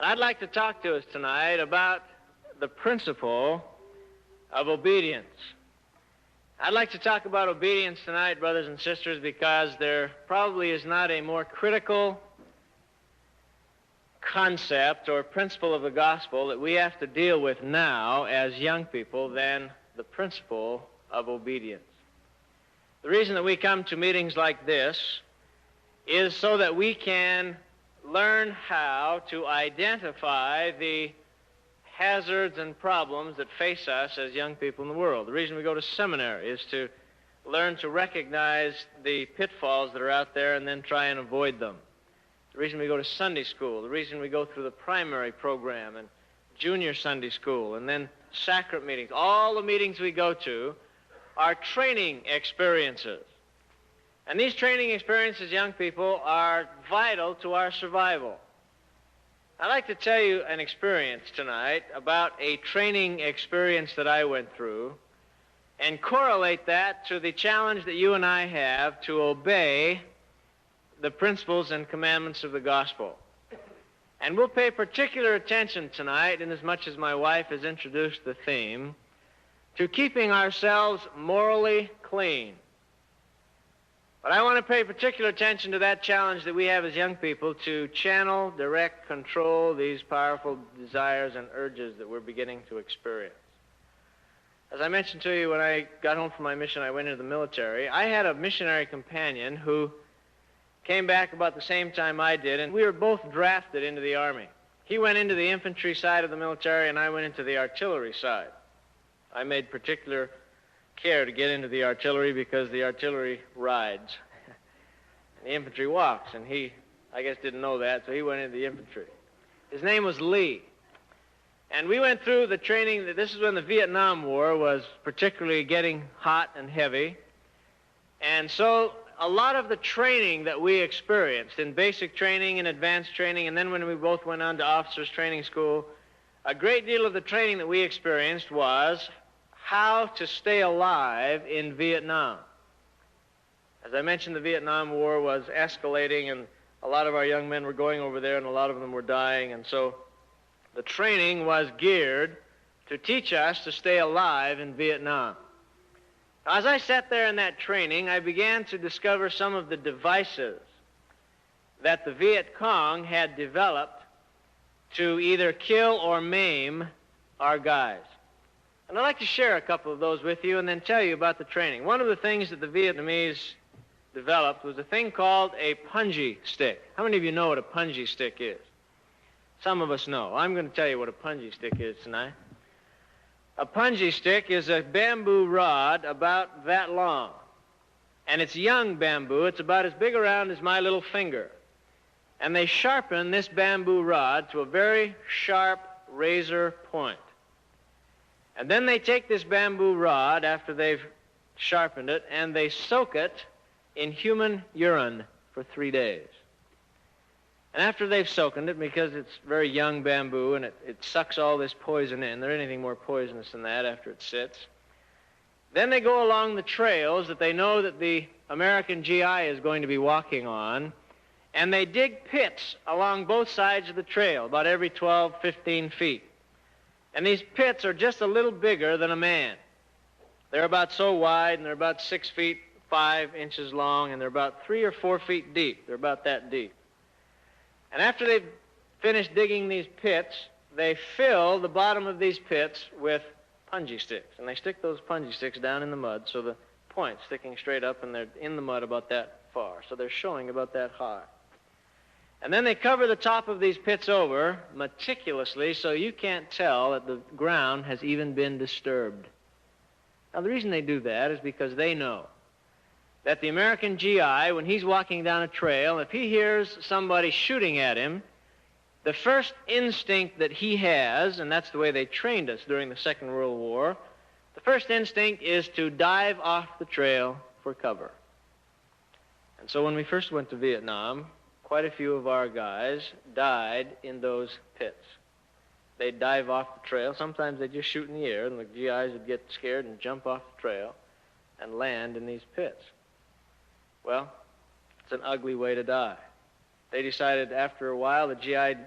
I'd like to talk to us tonight about the principle of obedience. I'd like to talk about obedience tonight, brothers and sisters, because there probably is not a more critical concept or principle of the gospel that we have to deal with now as young people than the principle of obedience. The reason that we come to meetings like this is so that we can learn how to identify the hazards and problems that face us as young people in the world. The reason we go to seminary is to learn to recognize the pitfalls that are out there and then try and avoid them. The reason we go to Sunday school, the reason we go through the primary program and junior Sunday school and then sacrament meetings, all the meetings we go to are training experiences. And these training experiences, young people, are vital to our survival. I'd like to tell you an experience tonight about a training experience that I went through and correlate that to the challenge that you and I have to obey the principles and commandments of the gospel. And we'll pay particular attention tonight, inasmuch as my wife has introduced the theme, to keeping ourselves morally clean. But I want to pay particular attention to that challenge that we have as young people to channel, direct, control these powerful desires and urges that we're beginning to experience. As I mentioned to you, when I got home from my mission, I went into the military. I had a missionary companion who came back about the same time I did, and we were both drafted into the Army. He went into the infantry side of the military, and I went into the artillery side. I made particular care to get into the artillery because the artillery rides. The infantry walks, and he, I guess, didn't know that, so he went into the infantry. His name was Lee. And we went through the training. This is when the Vietnam War was particularly getting hot and heavy. And so a lot of the training that we experienced in basic training and advanced training, and then when we both went on to officers' training school, a great deal of the training that we experienced was how to stay alive in Vietnam. As I mentioned, the Vietnam War was escalating, and a lot of our young men were going over there, and a lot of them were dying, and so the training was geared to teach us to stay alive in Vietnam. As I sat there in that training, I began to discover some of the devices that the Viet Cong had developed to either kill or maim our guys. And I'd like to share a couple of those with you and then tell you about the training. One of the things that the Vietnamese developed was a thing called a punji stick. How many of you know what a punji stick is? Some of us know. I'm going to tell you what a punji stick is tonight. A punji stick is a bamboo rod about that long. And it's young bamboo. It's about as big around as my little finger. And they sharpen this bamboo rod to a very sharp razor point. And then they take this bamboo rod after they've sharpened it and they soak it in human urine for 3 days. And after they've soaked it, because it's very young bamboo and it sucks all this poison in, there isn't anything more poisonous than that after it sits, then they go along the trails that they know that the American GI is going to be walking on, and they dig pits along both sides of the trail, about every 12, 15 feet. And these pits are just a little bigger than a man. They're about so wide, and they're about 6 feet, 5 inches long, and they're about 3 or 4 feet deep. They're about that deep. And after they've finished digging these pits, they fill the bottom of these pits with punji sticks. And they stick those punji sticks down in the mud, so the point's sticking straight up, and they're in the mud about that far. So they're showing about that high. And then they cover the top of these pits over meticulously so you can't tell that the ground has even been disturbed. Now, the reason they do that is because they know that the American GI, when he's walking down a trail, if he hears somebody shooting at him, the first instinct that he has, and that's the way they trained us during the Second World War, the first instinct is to dive off the trail for cover. And so when we first went to Vietnam, quite a few of our guys died in those pits. They'd dive off the trail. Sometimes they'd just shoot in the air, and the GIs would get scared and jump off the trail and land in these pits. Well, it's an ugly way to die. they decided after a while the GI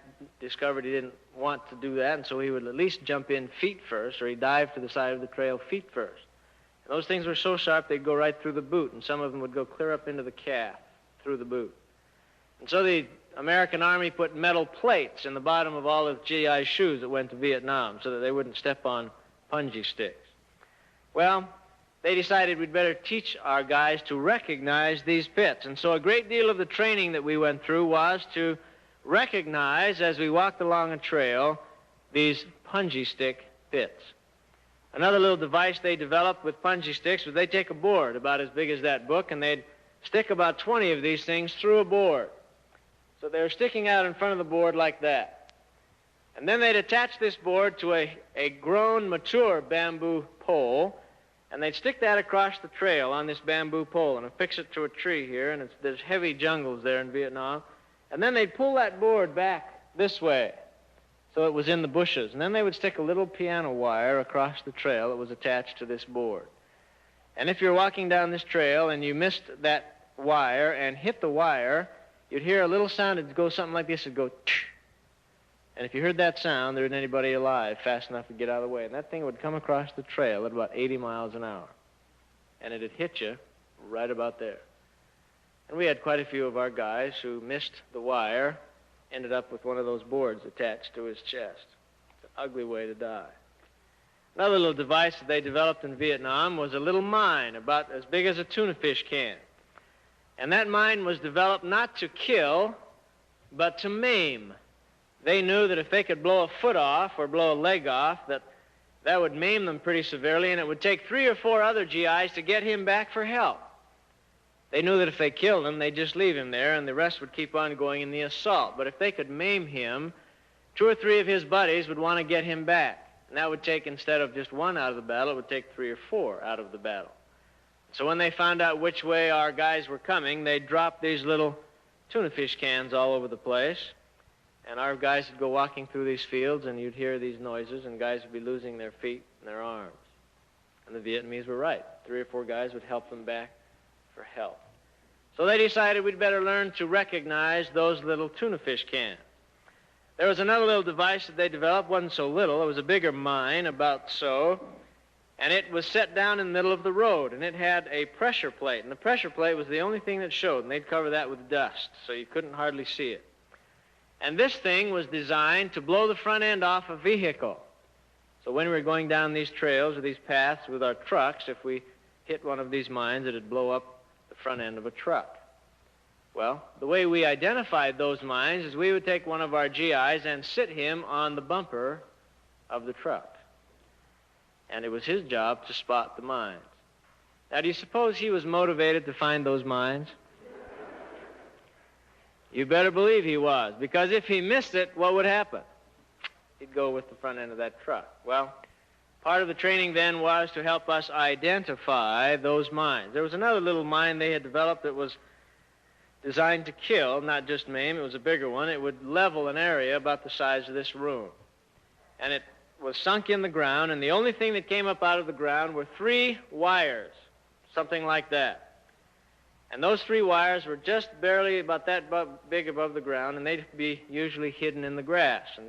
discovered he didn't want to do that, and so he would at least jump in feet first, or he'd dive to the side of the trail feet first. And those things were so sharp they'd go right through the boot, and some of them would go clear up into the calf through the boot. And so the American Army put metal plates in the bottom of all of GI's shoes that went to Vietnam so that they wouldn't step on punji sticks. Well, they decided we'd better teach our guys to recognize these pits. And so a great deal of the training that we went through was to recognize, as we walked along a trail, these punji stick pits. Another little device they developed with punji sticks was they'd take a board about as big as that book, and they'd stick about 20 of these things through a board. So they were sticking out in front of the board like that. And then they'd attach this board to a grown, mature bamboo pole, and they'd stick that across the trail on this bamboo pole and affix it to a tree here, and there's heavy jungles there in Vietnam. And then they'd pull that board back this way so it was in the bushes. And then they would stick a little piano wire across the trail that was attached to this board. And if you're walking down this trail and you missed that wire and hit the wire, you'd hear a little sound. It'd go something like this. It'd go tsh. And if you heard that sound, there isn't anybody alive fast enough to get out of the way. And that thing would come across the trail at about 80 miles an hour. And it'd hit you right about there. And we had quite a few of our guys who missed the wire, ended up with one of those boards attached to his chest. It's an ugly way to die. Another little device that they developed in Vietnam was a little mine about as big as a tuna fish can. And that mine was developed not to kill, but to maim. They knew that if they could blow a foot off or blow a leg off, that would maim them pretty severely, and it would take 3 or 4 other GIs to get him back for help. They knew that if they killed him, they'd just leave him there, and the rest would keep on going in the assault. But if they could maim him, 2 or 3 of his buddies would want to get him back. And that would take, instead of just 1 out of the battle, it would take 3 or 4 out of the battle. So when they found out which way our guys were coming, they'd drop these little tuna fish cans all over the place. And our guys would go walking through these fields, and you'd hear these noises, and guys would be losing their feet and their arms. And the Vietnamese were right. 3 or 4 guys would help them back for help. So they decided we'd better learn to recognize those little tuna fish cans. There was another little device that they developed. It wasn't so little. It was a bigger mine, about so, and it was set down in the middle of the road, and it had a pressure plate, and the pressure plate was the only thing that showed, and they'd cover that with dust, so you couldn't hardly see it. And this thing was designed to blow the front end off a vehicle. So when we were going down these trails or these paths with our trucks, if we hit one of these mines, it'd blow up the front end of a truck. Well, the way we identified those mines is we would take one of our GIs and sit him on the bumper of the truck. And it was his job to spot the mines. Now, do you suppose he was motivated to find those mines? You better believe he was, because if he missed it, what would happen? He'd go with the front end of that truck. Well, part of the training then was to help us identify those mines. There was another little mine they had developed that was designed to kill, not just maim. It was a bigger one. It would level an area about the size of this room. And it was sunk in the ground, and the only thing that came up out of the ground were 3 wires, something like that. And those 3 wires were just barely about that big above the ground, and they'd be usually hidden in the grass. And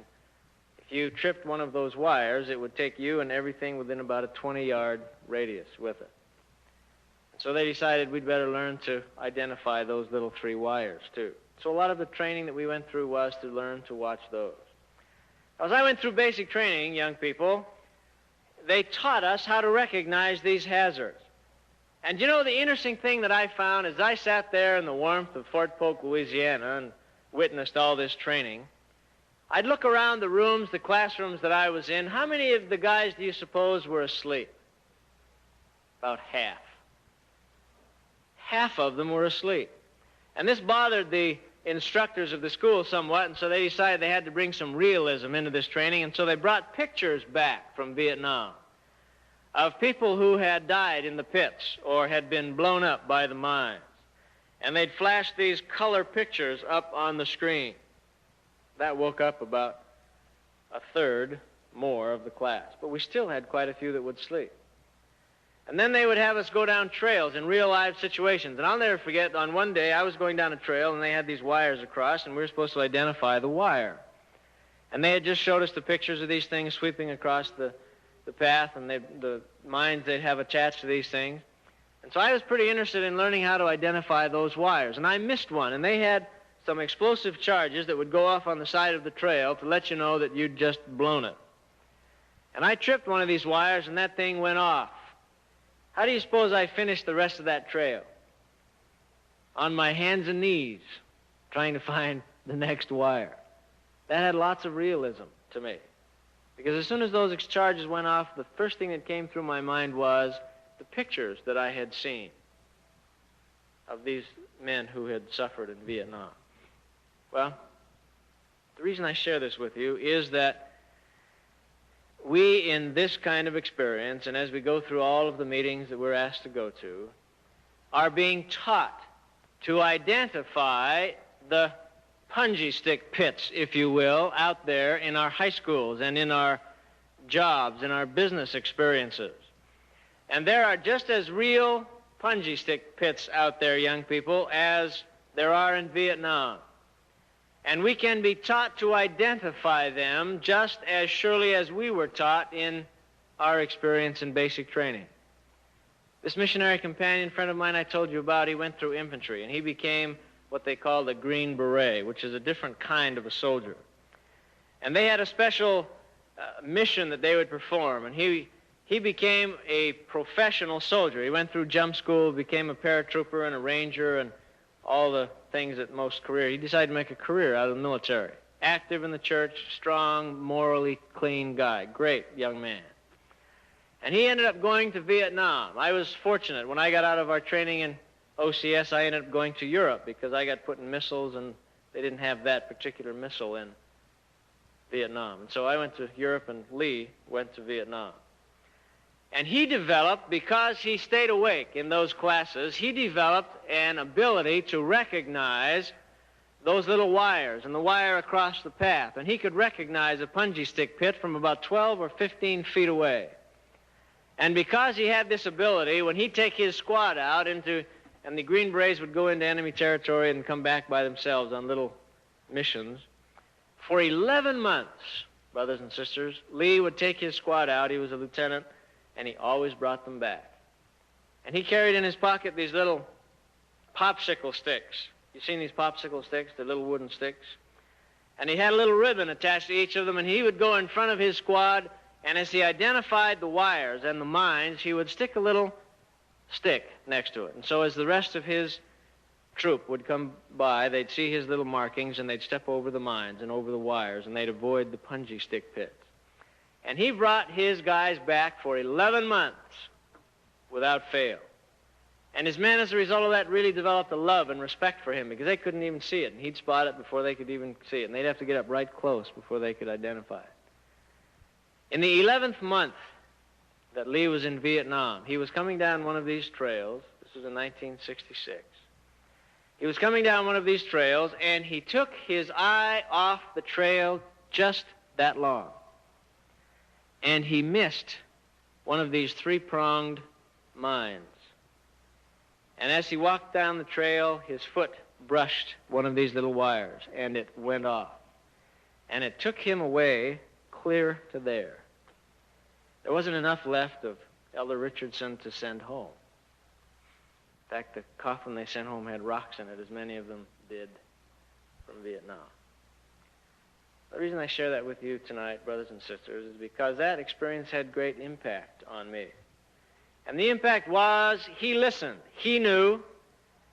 if you tripped one of those wires, it would take you and everything within about a 20-yard radius with it. And so they decided we'd better learn to identify those little 3 wires, too. So a lot of the training that we went through was to learn to watch those. As I went through basic training, young people, they taught us how to recognize these hazards. And you know, the interesting thing that I found as I sat there in the warmth of Fort Polk, Louisiana, and witnessed all this training, I'd look around the rooms, the classrooms that I was in. How many of the guys do you suppose were asleep? About half. Half of them were asleep. And this bothered the instructors of the school somewhat, and so they decided they had to bring some realism into this training, and so they brought pictures back from Vietnam of people who had died in the pits or had been blown up by the mines. And they'd flash these color pictures up on the screen. That woke up about a third more of the class. But we still had quite a few that would sleep. And then they would have us go down trails in real-life situations. And I'll never forget, on one day, I was going down a trail, and they had these wires across, and we were supposed to identify the wire. And they had just showed us the pictures of these things sweeping across the path, and the mines they'd have attached to these things. And so I was pretty interested in learning how to identify those wires. And I missed one, and they had some explosive charges that would go off on the side of the trail to let you know that you'd just blown it. And I tripped one of these wires, and that thing went off. How do you suppose I finished the rest of that trail? On my hands and knees, trying to find the next wire. That had lots of realism to me. Because as soon as those charges went off, the first thing that came through my mind was the pictures that I had seen of these men who had suffered in Vietnam. Well, the reason I share this with you is that we, in this kind of experience, and as we go through all of the meetings that we're asked to go to, are being taught to identify the punji stick pits, if you will, out there in our high schools and in our jobs, in our business experiences. And there are just as real punji stick pits out there, young people, as there are in Vietnam. And we can be taught to identify them just as surely as we were taught in our experience in basic training. This missionary companion friend of mine I told you about, he went through infantry, and he became what they call the Green Beret, which is a different kind of a soldier. And they had a special mission that they would perform, and he became a professional soldier. He went through jump school, became a paratrooper and a ranger and all the things that most career. He decided to make a career out of the military. Active in the church, strong, morally clean guy. Great young man. And he ended up going to Vietnam. I was fortunate. When I got out of our training in OCS, I ended up going to Europe because I got put in missiles, and they didn't have that particular missile in Vietnam. And so I went to Europe, and Lee went to Vietnam. And he developed, because he stayed awake in those classes, he developed an ability to recognize those little wires and the wire across the path. And he could recognize a punji stick pit from about 12 or 15 feet away. And because he had this ability, when he'd take his squad out and the Green Berets would go into enemy territory and come back by themselves on little missions, for 11 months, brothers and sisters, Lee would take his squad out. He was a lieutenant. And he always brought them back. And he carried in his pocket these little popsicle sticks. You've seen these popsicle sticks, the little wooden sticks? And he had a little ribbon attached to each of them, and he would go in front of his squad, and as he identified the wires and the mines, he would stick a little stick next to it. And so as the rest of his troop would come by, they'd see his little markings, and they'd step over the mines and over the wires, and they'd avoid the punji stick pits. And he brought his guys back for 11 months without fail. And his men, as a result of that, really developed a love and respect for him because they couldn't even see it. And he'd spot it before they could even see it. And they'd have to get up right close before they could identify it. In the 11th month that Lee was in Vietnam, he was coming down one of these trails. This was in 1966. He was coming down one of these trails, and he took his eye off the trail just that long. And he missed one of these three-pronged mines. And as he walked down the trail, his foot brushed one of these little wires, and it went off. And it took him away clear to there. There wasn't enough left of Elder Richardson to send home. In fact, the coffin they sent home had rocks in it, as many of them did from Vietnam. The reason I share that with you tonight, brothers and sisters, is because that experience had great impact on me. And the impact was he listened, he knew,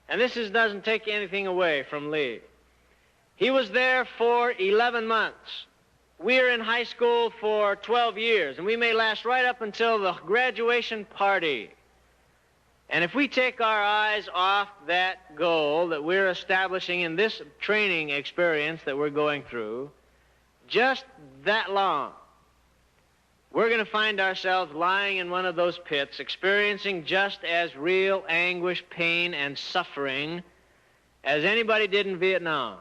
and this doesn't take anything away from Lee. He was there for 11 months. We're in high school for 12 years, and we may last right up until the graduation party. And if we take our eyes off that goal that we're establishing in this training experience that we're going through, just that long, we're going to find ourselves lying in one of those pits, experiencing just as real anguish, pain, and suffering as anybody did in Vietnam.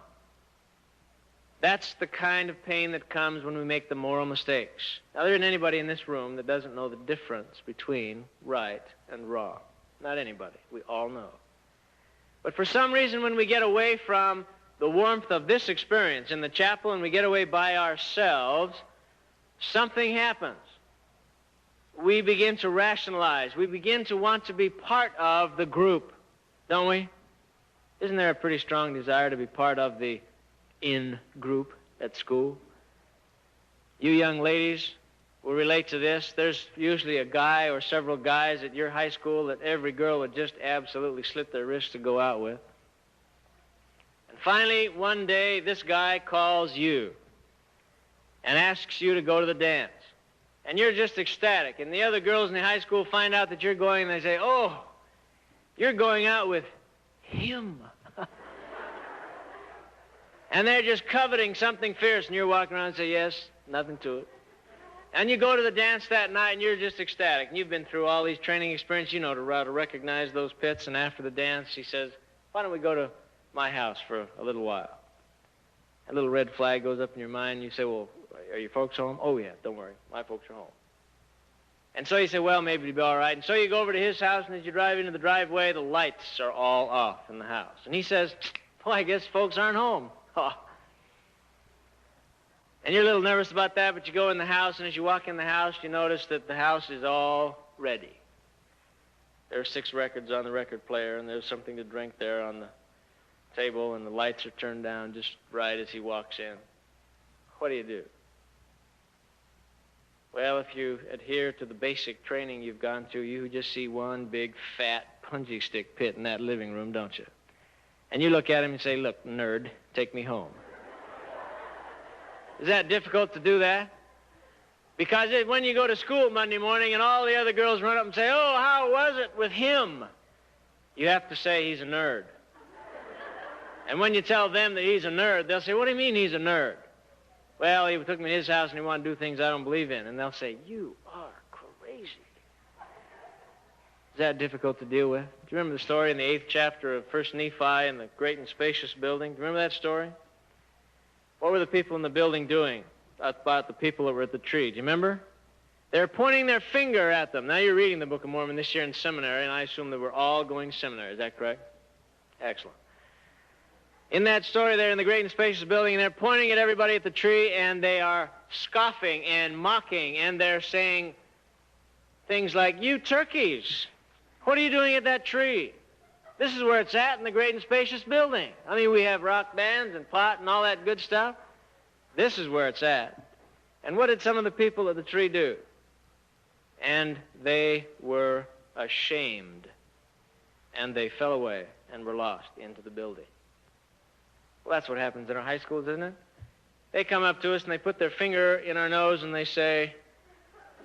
That's the kind of pain that comes when we make the moral mistakes. Now, there isn't anybody in this room that doesn't know the difference between right and wrong. Not anybody. We all know. But for some reason, when we get away from the warmth of this experience in the chapel and we get away by ourselves, something happens. We begin to rationalize. We begin to want to be part of the group, don't we? Isn't there a pretty strong desire to be part of the in group at school? You young ladies will relate to this. There's usually a guy or several guys at your high school that every girl would just absolutely slit their wrists to go out with. And finally, one day, this guy calls you and asks you to go to the dance. And you're just ecstatic. And the other girls in the high school find out that you're going, and they say, "Oh, you're going out with him." And they're just coveting something fierce, and you're walking around and say, "Yes, nothing to it." And you go to the dance that night, and you're just ecstatic. And you've been through all these training experiences, you know, to recognize those pits. And after the dance, he says, "Why don't we go to my house for a little while?" A little red flag goes up in your mind. You say, "Well, are your folks home?" "Oh, yeah, don't worry. My folks are home." And so you say, "Well, maybe it'll be all right." And so you go over to his house, and as you drive into the driveway, the lights are all off in the house. And he says, "Well, I guess folks aren't home." Oh. And you're a little nervous about that, but you go in the house, and as you walk in the house, you notice that the house is all ready. There are 6 records on the record player, and there's something to drink there on the table, and the lights are turned down just right as he walks in. What do? Well, if you adhere to the basic training you've gone through, you just see one big, fat, punji stick pit in that living room, don't you? And you look at him and say, "Look, nerd, take me home." Is that difficult to do that? Because when you go to school Monday morning and all the other girls run up and say, "Oh, how was it with him?" you have to say he's a nerd. And when you tell them that he's a nerd, they'll say, "What do you mean he's a nerd?" "Well, he took me to his house and he wanted to do things I don't believe in." And they'll say, "You are crazy." Is that difficult to deal with? Do you remember the story in the 8th chapter of 1 Nephi in the great and spacious building? Do you remember that story? What were the people in the building doing about the people that were at the tree? Do you remember? They were pointing their finger at them. Now you're reading the Book of Mormon this year in seminary, and I assume that we're all going to seminary. Is that correct? Excellent. In that story, they're in the great and spacious building, and they're pointing at everybody at the tree, and they are scoffing and mocking, and they're saying things like, "You turkeys, what are you doing at that tree? This is where it's at in the great and spacious building. I mean, we have rock bands and pot and all that good stuff. This is where it's at." And what did some of the people at the tree do? And they were ashamed, and they fell away and were lost into the building. Well, that's what happens in our high schools, isn't it? They come up to us and they put their finger in our nose and they say,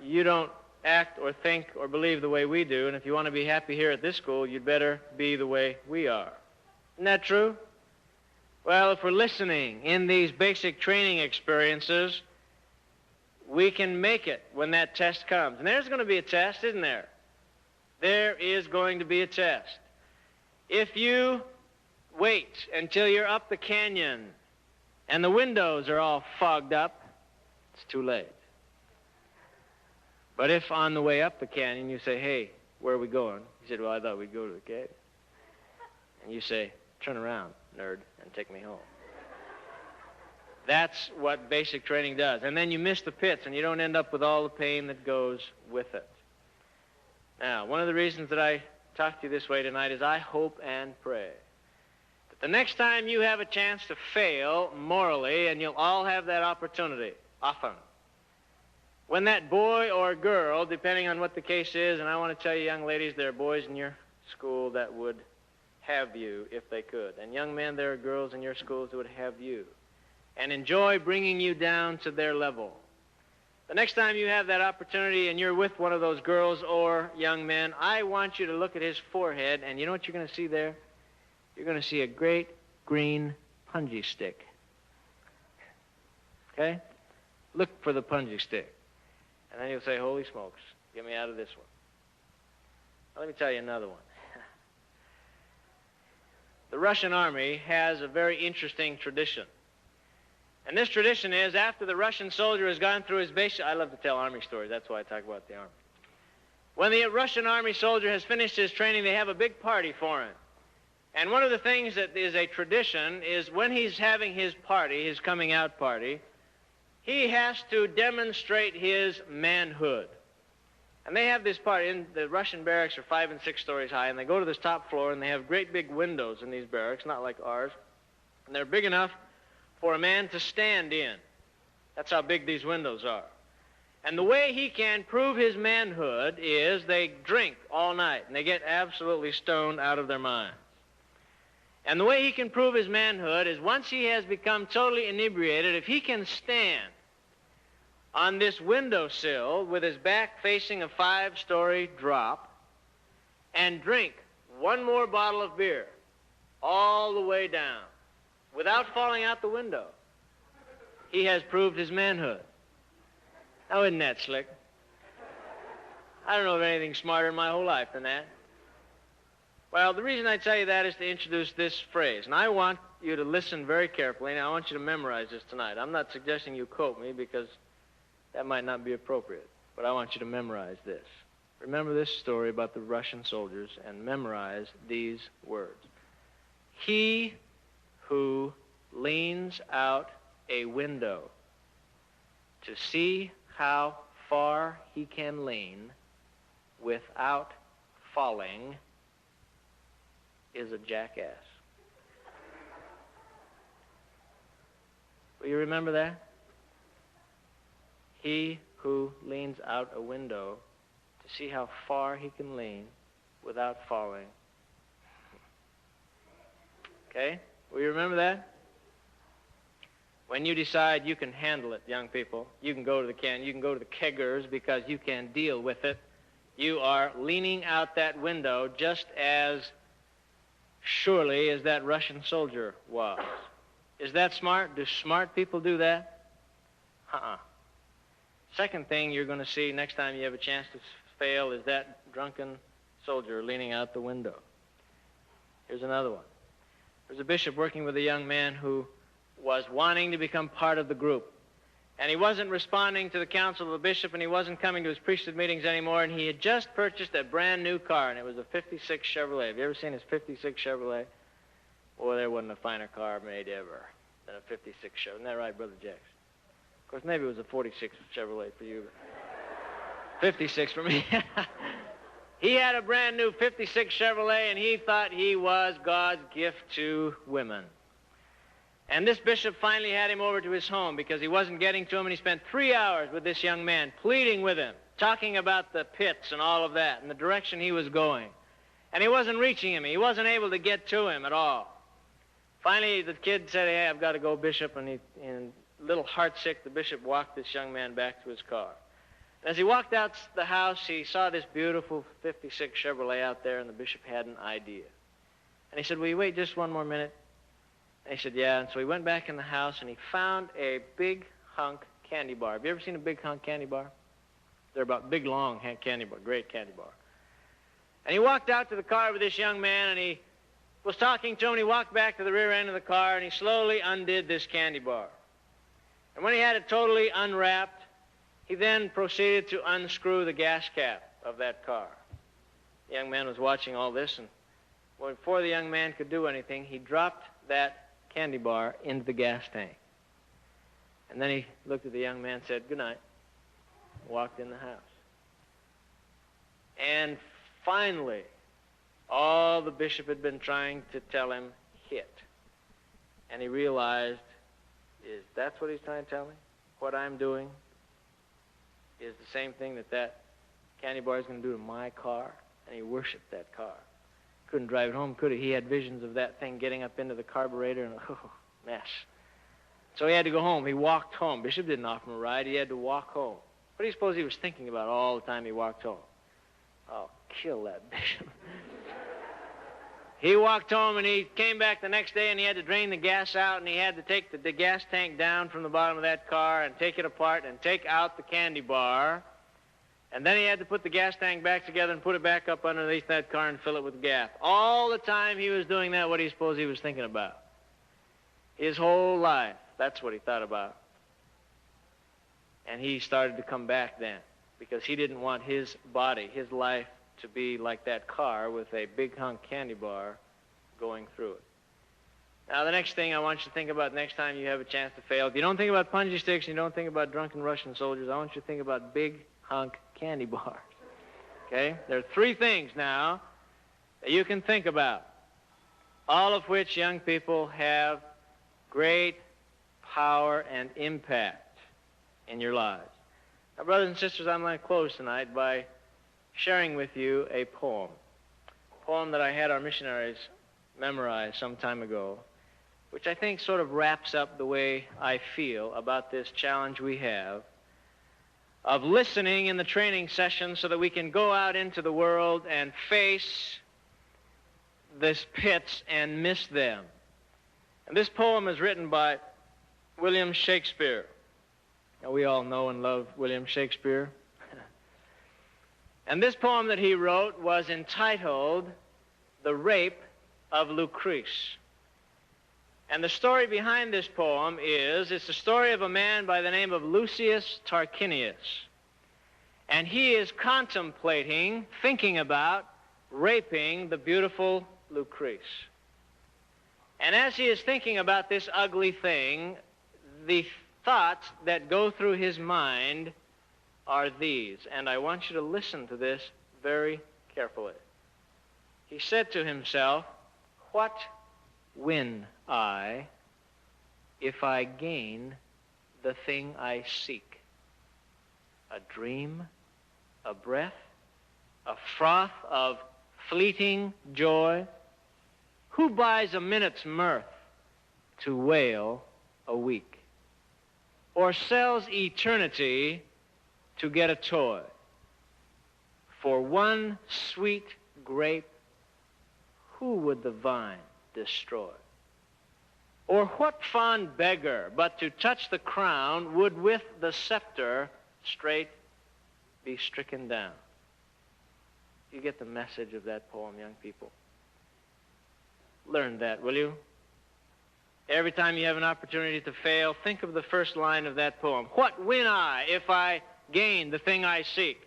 "You don't act or think or believe the way we do, and if you want to be happy here at this school, you'd better be the way we are." Isn't that true? Well, if we're listening in these basic training experiences, we can make it when that test comes. And there's going to be a test, isn't there? There is going to be a test. If you wait until you're up the canyon and the windows are all fogged up, it's too late. But if on the way up the canyon you say, "Hey, where are we going?" He said, "Well, I thought we'd go to the cave." And you say, "Turn around, nerd, and take me home." That's what basic training does. And then you miss the pits, and you don't end up with all the pain that goes with it. Now, one of the reasons that I talk to you this way tonight is I hope and pray that the next time you have a chance to fail morally, and you'll all have that opportunity often, when that boy or girl, depending on what the case is, and I want to tell you, young ladies, there are boys in your school that would have you if they could. And young men, there are girls in your schools that would have you and enjoy bringing you down to their level. The next time you have that opportunity and you're with one of those girls or young men, I want you to look at his forehead, and you know what you're going to see there? You're going to see a great green punji stick. Okay? Look for the punji stick. And then you'll say, "Holy smokes, get me out of this one." Now, let me tell you another one. The Russian army has a very interesting tradition. And this tradition is after the Russian soldier has gone through his basic... I love to tell Army stories. That's why I talk about the Army. When the Russian Army soldier has finished his training, they have a big party for him. And one of the things that is a tradition is when he's having his party, his coming out party, he has to demonstrate his manhood. And they have this party. In the Russian barracks are 5 and 6 stories high, and they go to this top floor, and they have great big windows in these barracks, not like ours. And they're big enough for a man to stand in. That's how big these windows are. And the way he can prove his manhood is they drink all night, and they get absolutely stoned out of their minds. And the way he can prove his manhood is once he has become totally inebriated, if he can stand on this windowsill with his back facing a 5-story drop and drink one more bottle of beer all the way down without falling out the window, he has proved his manhood. Now, isn't that slick? I don't know of anything smarter in my whole life than that. Well, the reason I tell you that is to introduce this phrase. And I want you to listen very carefully, and I want you to memorize this tonight. I'm not suggesting you quote me because that might not be appropriate, but I want you to memorize this. Remember this story about the Russian soldiers and memorize these words. He who leans out a window to see how far he can lean without falling is a jackass. Will you remember that? He who leans out a window to see how far he can lean without falling. Okay? Will you remember that? When you decide you can handle it, young people, you can go to the keggers because you can deal with it. You are leaning out that window just as surely as that Russian soldier was. Is that smart? Do smart people do that? Second thing you're going to see next time you have a chance to fail is that drunken soldier leaning out the window. Here's another one. There's a bishop working with a young man who was wanting to become part of the group. And he wasn't responding to the counsel of the bishop, and he wasn't coming to his priesthood meetings anymore, and he had just purchased a brand new car, and it was a 56 Chevrolet. Have you ever seen his 56 Chevrolet? Boy, there wasn't a finer car made ever than a 56 Chevrolet. Isn't that right, Brother Jax? Of course, maybe it was a 46 Chevrolet for you, but 56 for me. He had a brand new 56 Chevrolet, and he thought he was God's gift to women. And this bishop finally had him over to his home because he wasn't getting to him, and he spent 3 hours with this young man, pleading with him, talking about the pits and all of that and the direction he was going. And he wasn't reaching him. He wasn't able to get to him at all. Finally, the kid said, "Hey, I've got to go, Bishop." And a little heartsick, the bishop walked this young man back to his car. And as he walked out the house, he saw this beautiful 56 Chevrolet out there, and the bishop had an idea. And he said, "Will you wait just one more minute?" And he said, "Yeah." And so he went back in the house, and he found a big hunk candy bar. Have you ever seen a big hunk candy bar? They're about big, long candy bar, great candy bar. And he walked out to the car with this young man, and he was talking to him, and he walked back to the rear end of the car, and he slowly undid this candy bar. And when he had it totally unwrapped, he then proceeded to unscrew the gas cap of that car. The young man was watching all this, and before the young man could do anything, he dropped that candy bar into the gas tank. And then he looked at the young man, said, "Good night," walked in the house. And finally, all the bishop had been trying to tell him hit. And he realized, that's what he's trying to tell me? What I'm doing is the same thing that candy bar is going to do to my car? And he worshiped that car. Couldn't drive it home, could he? He had visions of that thing getting up into the carburetor and, mess. So he had to go home. He walked home. Bishop didn't offer him a ride. He had to walk home. What do you suppose he was thinking about all the time he walked home? I'll kill that bishop. He walked home, and he came back the next day, and he had to drain the gas out, and he had to take the gas tank down from the bottom of that car and take it apart and take out the candy bar. And then he had to put the gas tank back together and put it back up underneath that car and fill it with gas. All the time he was doing that, what do you suppose he was thinking about? His whole life. That's what he thought about. And he started to come back then because he didn't want his body, his life, to be like that car with a big hunk candy bar going through it. Now, the next thing I want you to think about next time you have a chance to fail, if you don't think about punji sticks and you don't think about drunken Russian soldiers, I want you to think about big hunk candy bars. Okay? There are 3 things now that you can think about, all of which, young people, have great power and impact in your lives. Now, brothers and sisters, I'm going to close tonight by sharing with you a poem that I had our missionaries memorize some time ago, which I think sort of wraps up the way I feel about this challenge we have of listening in the training session so that we can go out into the world and face these pits and miss them. And this poem is written by William Shakespeare. Now, we all know and love William Shakespeare. And this poem that he wrote was entitled The Rape of Lucrece. And the story behind this poem it's the story of a man by the name of Lucius Tarquinius. And he is contemplating, thinking about raping the beautiful Lucrece. And as he is thinking about this ugly thing, the thoughts that go through his mind are these, and I want you to listen to this very carefully. He said to himself, "What win I if I gain the thing I seek? A dream, a breath, a froth of fleeting joy? Who buys a minute's mirth to wail a week? Or sells eternity to get a toy? For one sweet grape, who would the vine destroy? Or what fond beggar, but to touch the crown, would with the scepter straight be stricken down?" You get the message of that poem, young people. Learn that, will you? Every time you have an opportunity to fail, think of the first line of that poem. What win I if I gain the thing I seek?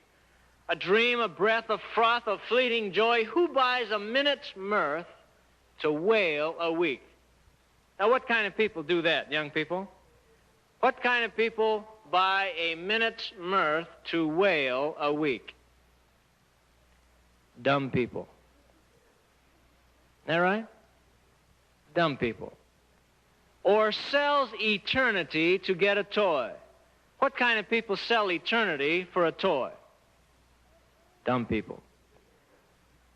A dream, a breath, a froth of fleeting joy. Who buys a minute's mirth to wail a week? Now, what kind of people do that, young people? What kind of people buy a minute's mirth to wail a week? Dumb people. Isn't that right? Dumb people. Or sells eternity to get a toy. What kind of people sell eternity for a toy? Dumb people.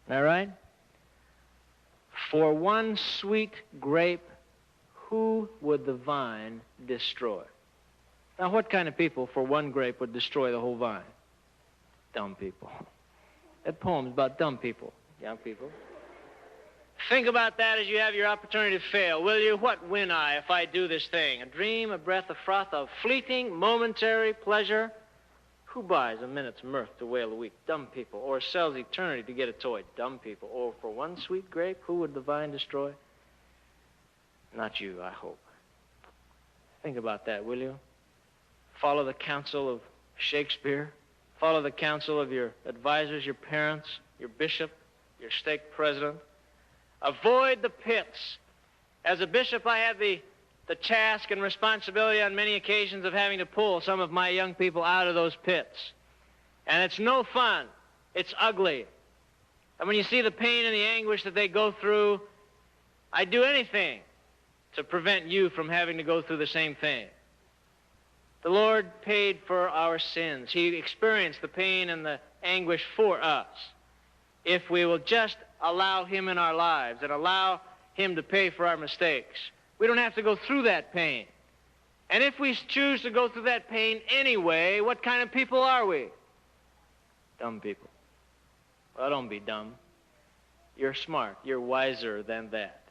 Isn't that right? For one sweet grape, who would the vine destroy? Now, what kind of people for one grape would destroy the whole vine? Dumb people. That poem's about dumb people, young people. Think about that as you have your opportunity to fail, will you? What win I if I do this thing? A dream, a breath, a froth of fleeting, momentary pleasure? Who buys a minute's mirth to wail a week? Dumb people. Or sells eternity to get a toy? Dumb people. Or for one sweet grape, who would the vine destroy? Not you, I hope. Think about that, will you? Follow the counsel of Shakespeare. Follow the counsel of your advisors, your parents, your bishop, your stake president. Avoid the pits. As a bishop, I have the task and responsibility on many occasions of having to pull some of my young people out of those pits. And it's no fun. It's ugly. And when you see the pain and the anguish that they go through, I'd do anything to prevent you from having to go through the same thing. The Lord paid for our sins. He experienced the pain and the anguish for us. If we will just allow Him in our lives and allow Him to pay for our mistakes, we don't have to go through that pain. And if we choose to go through that pain anyway, what kind of people are we? Dumb people. Well, don't be dumb. You're smart. You're wiser than that.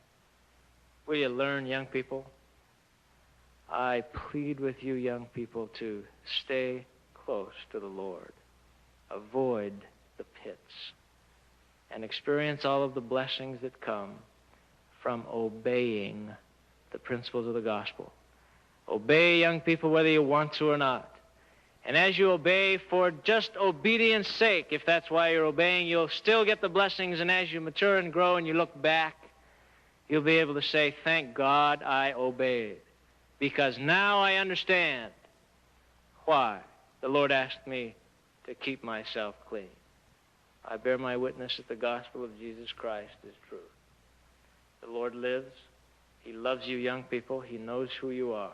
Will you learn, young people? I plead with you, young people, to stay close to the Lord. Avoid the pits. And experience all of the blessings that come from obeying the principles of the gospel. Obey, young people, whether you want to or not. And as you obey for just obedience' sake, if that's why you're obeying, you'll still get the blessings, and as you mature and grow and you look back, you'll be able to say, thank God I obeyed, because now I understand why the Lord asked me to keep myself clean. I bear my witness that the gospel of Jesus Christ is true. The Lord lives. He loves you, young people. He knows who you are.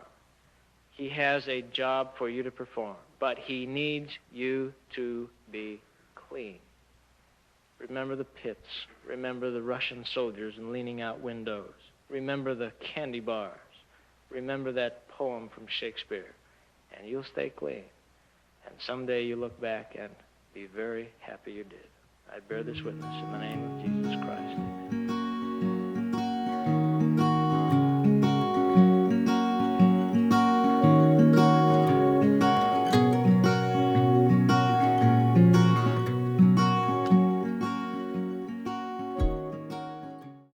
He has a job for you to perform, but he needs you to be clean. Remember the pits. Remember the Russian soldiers and leaning out windows. Remember the candy bars. Remember that poem from Shakespeare, and you'll stay clean. And someday you look back and be very happy you did. I bear this witness in the name of Jesus Christ.